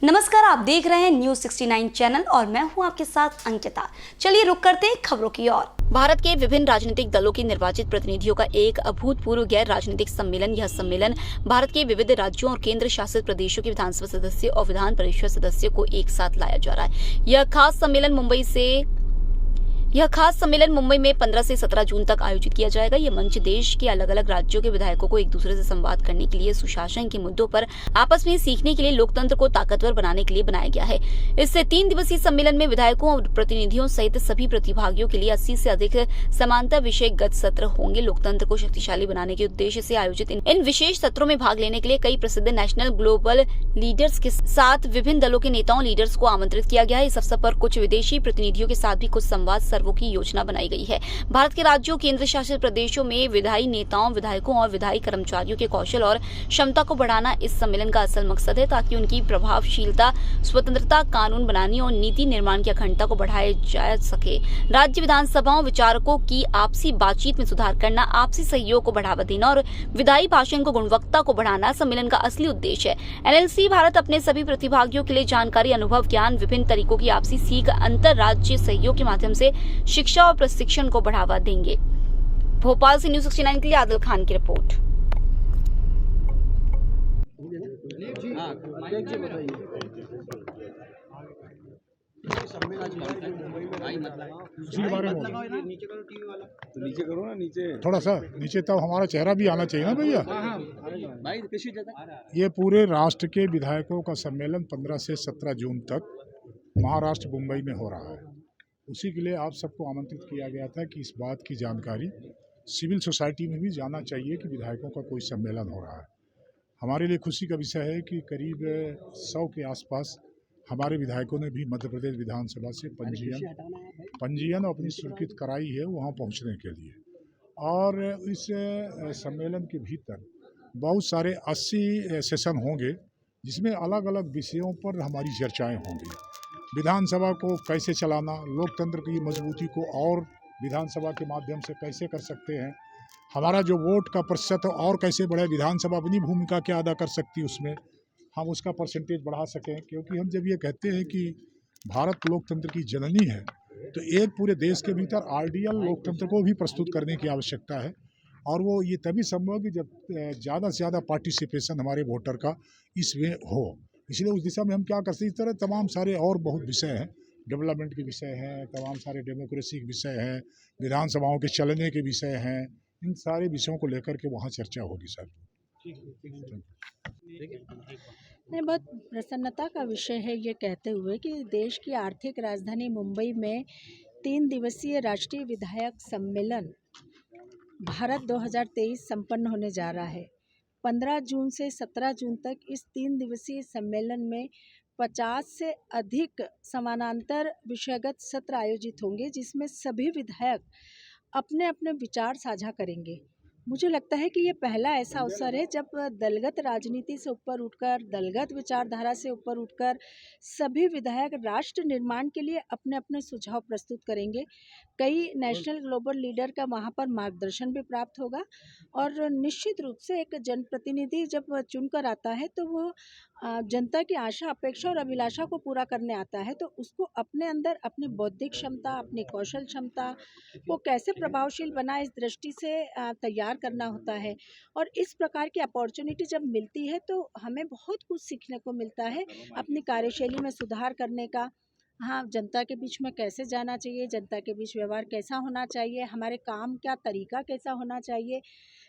नमस्कार, आप देख रहे हैं न्यूज 69 चैनल और मैं हूं आपके साथ अंकिता। चलिए रुक करते हैं खबरों की ओर। भारत के विभिन्न राजनीतिक दलों के निर्वाचित प्रतिनिधियों का एक अभूतपूर्व गैर राजनीतिक सम्मेलन। यह सम्मेलन भारत के विविध राज्यों और केंद्र शासित प्रदेशों के विधानसभा सदस्य और विधान परिषद सदस्यों को एक साथ लाया जा रहा है। यह खास सम्मेलन मुंबई में 15 से 17 जून तक आयोजित किया जाएगा। यह मंच देश के अलग अलग राज्यों के विधायकों को एक दूसरे से संवाद करने के लिए, सुशासन के मुद्दों पर आपस में सीखने के लिए, लोकतंत्र को ताकतवर बनाने के लिए बनाया गया है। इससे 3 दिवसीय सम्मेलन में विधायकों और प्रतिनिधियों सहित सभी प्रतिभागियों के लिए 80 से अधिक समांतर विषयगत सत्र होंगे। लोकतंत्र को शक्तिशाली बनाने के उद्देश्य से आयोजित इन विशेष सत्रों में भाग लेने के लिए कई प्रसिद्ध नेशनल ग्लोबल लीडर्स के साथ विभिन्न दलों के नेताओं लीडर्स को आमंत्रित किया गया है। इस अवसर पर कुछ विदेशी प्रतिनिधियों के साथ भी कुछ संवाद की योजना बनाई गई है। भारत के राज्यों, केंद्र शासित प्रदेशों में विधायी नेताओं, विधायकों और विधायी कर्मचारियों के कौशल और क्षमता को बढ़ाना इस सम्मेलन का असल मकसद है, ताकि उनकी प्रभावशीलता, स्वतंत्रता, कानून बनाने और नीति निर्माण की अखंडता को बढ़ाया जा सके। राज्य विधानसभाओं विचारकों की आपसी बातचीत में सुधार करना, आपसी सहयोग को बढ़ावा देना और विधायी भाषण को गुणवत्ता को बढ़ाना सम्मेलन का असली उद्देश्य है। एनएलसी भारत अपने सभी प्रतिभागियों के लिए जानकारी, अनुभव, ज्ञान, विभिन्न तरीकों की आपसी सीख, अंतर राज्य सहयोग के माध्यम से शिक्षा और प्रशिक्षण को बढ़ावा देंगे। भोपाल से न्यूज 69 के लिए आदिल खान की रिपोर्ट। नीचे करो ना, नीचे थोड़ा सा नीचे, तब हमारा चेहरा भी आना चाहिए ना भैया। ये पूरे राष्ट्र के विधायकों का सम्मेलन 15 से 17 जून तक महाराष्ट्र मुंबई में हो रहा है। उसी के लिए आप सबको आमंत्रित किया गया था कि इस बात की जानकारी सिविल सोसाइटी में भी जाना चाहिए कि विधायकों का कोई सम्मेलन हो रहा है। हमारे लिए खुशी का विषय है कि करीब 100 के आसपास हमारे विधायकों ने भी मध्य प्रदेश विधानसभा से पंजीयन अपनी स्वीकृत कराई है वहाँ पहुँचने के लिए। और इस सम्मेलन के भीतर बहुत सारे 80 सेशन होंगे, जिसमें अलग अलग विषयों पर हमारी चर्चाएँ होंगी। विधानसभा को कैसे चलाना, लोकतंत्र की मजबूती को और विधानसभा के माध्यम से कैसे कर सकते हैं, हमारा जो वोट का प्रतिशत और कैसे बढ़े, विधानसभा अपनी भूमिका क्या अदा कर सकती है, उसमें हम उसका परसेंटेज बढ़ा सकें। क्योंकि हम जब ये कहते हैं कि भारत लोकतंत्र की जननी है, तो एक पूरे देश के भीतर आइडियल लोकतंत्र को भी प्रस्तुत करने की आवश्यकता है। और वो ये तभी संभव कि जब ज़्यादा से ज़्यादा पार्टिसिपेशन हमारे वोटर का इसमें हो। इसलिए उस दिशा में हम क्या कर सकते हैं, इस तरह तमाम सारे और बहुत विषय हैं, डेवलपमेंट के विषय हैं, तमाम सारे डेमोक्रेसी के विषय हैं, विधानसभाओं के चलने के विषय हैं। इन सारे विषयों को लेकर के वहाँ चर्चा होगी सर। नहीं, बहुत प्रसन्नता का विषय है ये कहते हुए कि देश की आर्थिक राजधानी मुंबई में 3 दिवसीय राष्ट्रीय विधायक सम्मेलन भारत 2023 संपन्न होने जा रहा है। 15 जून से 17 जून तक इस 3 दिवसीय सम्मेलन में 50 से अधिक समानांतर विषयगत सत्र आयोजित होंगे, जिसमें सभी विधायक अपने अपने विचार साझा करेंगे। मुझे लगता है कि ये पहला ऐसा अवसर है जब दलगत राजनीति से ऊपर उठकर, दलगत विचारधारा से ऊपर उठकर सभी विधायक राष्ट्र निर्माण के लिए अपने अपने सुझाव प्रस्तुत करेंगे। कई नेशनल ग्लोबल लीडर का वहाँ पर मार्गदर्शन भी प्राप्त होगा। और निश्चित रूप से एक जनप्रतिनिधि जब चुनकर आता है तो वो जनता की आशा, अपेक्षा और अभिलाषा को पूरा करने आता है, तो उसको अपने अंदर अपनी बौद्धिक क्षमता, अपनी कौशल क्षमता को कैसे प्रभावशील बनाए, इस दृष्टि से तैयार करना होता है। और इस प्रकार की अपॉर्चुनिटी जब मिलती है तो हमें बहुत कुछ सीखने को मिलता है, अपनी कार्यशैली में सुधार करने का। हाँ, जनता के बीच में कैसे जाना चाहिए, जनता के बीच व्यवहार कैसा होना चाहिए, हमारे काम का तरीका कैसा होना चाहिए।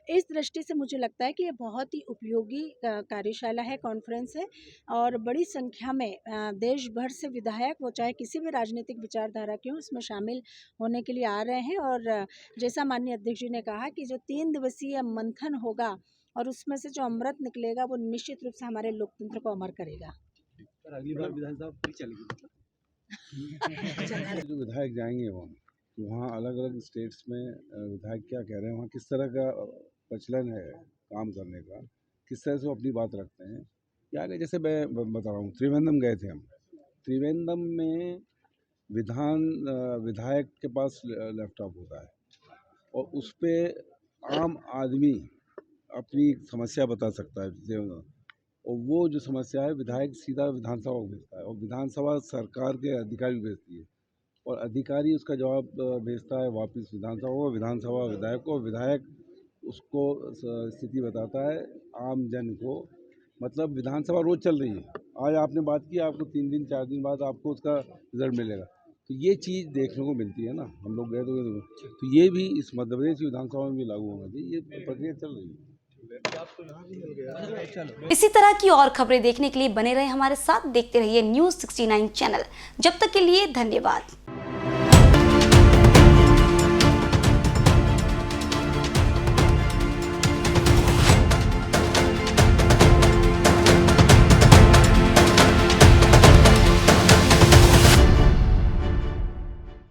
इस दृष्टि से मुझे लगता है कि ये बहुत ही उपयोगी कार्यशाला है, कॉन्फ्रेंस है। और बड़ी संख्या में देश भर से विधायक, वो चाहे किसी भी राजनीतिक विचारधारा के हों, इसमें शामिल होने के लिए आ रहे हैं। और जैसा माननीय अध्यक्ष जी ने कहा कि जो 3 दिवसीय मंथन होगा और उसमें से जो अमृत निकलेगा वो निश्चित रूप से हमारे लोकतंत्र को अमर करेगा। अगली बार विधानसभा फिर चलेगी। जो विधायक जाएंगे वहाँ अलग अलग स्टेट्स में विधायक क्या कह रहे हैं, वहाँ किस तरह का प्रचलन है काम करने का, किस तरह से वो अपनी बात रखते हैं। क्या कि जैसे मैं बता रहा हूँ, त्रिवेंद्रम गए थे हम। त्रिवेंद्रम में विधायक के पास लैपटॉप होता है और उस पर आम आदमी अपनी समस्या बता सकता है। और वो जो समस्या है विधायक सीधा विधानसभा को भेजता है और विधानसभा सरकार के अधिकारी को भेजती है और अधिकारी उसका जवाब भेजता है वापस विधानसभा को, विधानसभा विधायक को, विधायक उसको स्थिति बताता है आम जन को। मतलब विधानसभा रोज चल रही है, आज आपने बात की, आपको 3 दिन 4 दिन बाद आपको उसका रिजल्ट मिलेगा। तो ये चीज़ देखने को मिलती है ना, हम लोग गए तो ये भी इस मध्य प्रदेश की विधानसभा में भी लागू होना चाहिए, ये प्रक्रिया चल रही है। इसी तरह की और खबरें देखने के लिए बने रहे हमारे साथ, देखते रहिए न्यूज़ 69 चैनल। जब तक के लिए धन्यवाद।